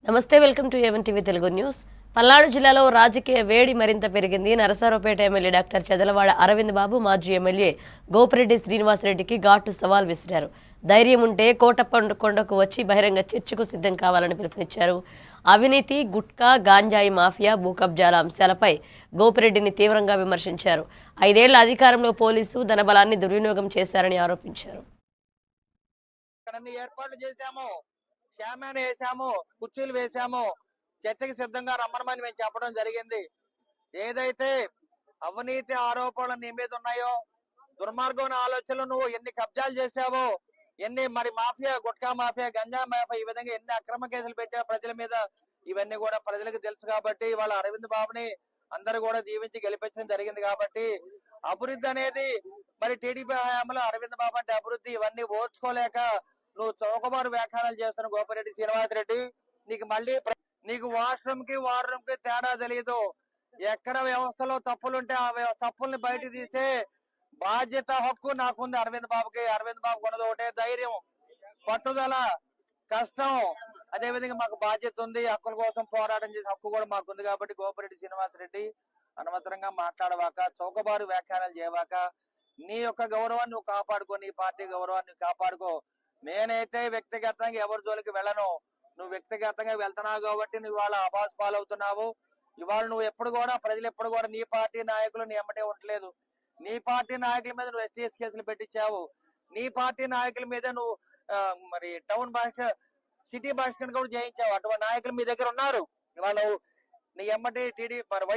నమస్తే welcome to A1 TV Telugu news. Palnadu జిల్లాలో రాజకీయ వేడి మరింత పెరిగింది. నరసరావుపేట ఎమ్మెల్యే డాక్టర్ చెదలవాడ అరవింద్ బాబు మాజీ ఎమ్మెల్యే గోపిరెడ్డి శ్రీనివాసరెడ్డికి ఘాటు సవాల్ విసిరారు. ధైర్యం ఉంటే కొండకు వచ్చి బహిరంగ చర్చకు సిద్ధం కావాలని పిలుపునిచ్చారు. అవినీతి, గుట్కా, గాంజాయి మాఫియా, భూ కబ్జాల అంశాలపై గోపిరెడ్డిని తీవ్రంగా విమర్శించారు. 5 ఏళ్ల అధికారంలో పోలీసు ధనబలాన్ని దుర్వినియోగం చేశారని ఆరోపించారు. షామాను వేసాము, కుర్చీలు వేసాము, చర్చకి సిద్ధంగా రమ్మనమని మేము చెప్పడం జరిగింది. ఏదైతే అవినీతి ఆరోపణలు నీ మీద ఉన్నాయో, దుర్మార్గమైన ఆలోచనలు నువ్వు ఎన్ని కబ్జాలు చేశావో, ఎన్ని మరి mafia, gutka mafia, ganja mafia, ఈ విధంగా ఎన్ని అక్రమ కేసులు పెట్టావు ప్రజల మీద, ఇవన్నీ కూడా ప్రజలకు తెలుసు కాబట్టి ఇవాళ అరవింద్ బాబుని అందరూ కూడా దీవించి గెలిపించడం జరిగింది. కాబట్టి అభివృద్ధి అనేది మరి టీడీపీ హయాంలో అరవింద్ బాబు అంటే అభివృద్ధి ఇవన్నీ ఓర్చుకోలేక నువ్వు చౌకబారు వ్యాఖ్యానాలు చేస్తున్న గోపిరెడ్డి శ్రీనివాసరెడ్డి, నీకు వాష్రూమ్ కి వార్ రూమ్ కి తేడా తెలియదు. ఎక్కడ వ్యవస్థలో తప్పులుంటే ఆ తప్పుల్ని బయట తీసే బాధ్యత, హక్కు నాకుంది. అరవింద్ బాబుకు ఉన్నది ఒకటే ధైర్యం, పట్టుదల, కష్టం. అదే విధంగా మాకు బాధ్యత ఉంది. హక్కుల కోసం పోరాటం చేసే హక్కు కూడా మాకుంది. కాబట్టి గోపిరెడ్డి శ్రీనివాసరెడ్డి అనవసరంగా మాట్లాడవాక, చౌకబారు వ్యాఖ్యానాలు చేయవాక, నీ యొక్క గౌరవాన్ని నువ్వు కాపాడుకో, నీ పార్టీ గౌరవాన్ని కాపాడుకో. నేనైతే వ్యక్తిగతంగా ఎవరి జోలికి వెళ్ళను. నువ్వు వ్యక్తిగతంగా వెళ్తున్నావు కాబట్టి నువ్వు ఇవాళ అబాస్ పాలవుతున్నావు. ఇవాళ నువ్వు ఎప్పుడు కూడా ప్రజలు ఎప్పుడు కూడా నీ పార్టీ నాయకులు నీ ఎమ్మటే ఉండలేదు. నీ పార్టీ నాయకుల మీద నువ్వు ఎస్టీఎస్ కేసులు పెట్టించావు. నీ పార్టీ నాయకుల మీద నువ్వు మరి టౌన్ సిటీ భాష కూడా జయించావు. అటువంటి నాయకులు మీ దగ్గర ఉన్నారు. ఇవాళ నీ ఎమ్మటి టీడీ మరి వైసీపీ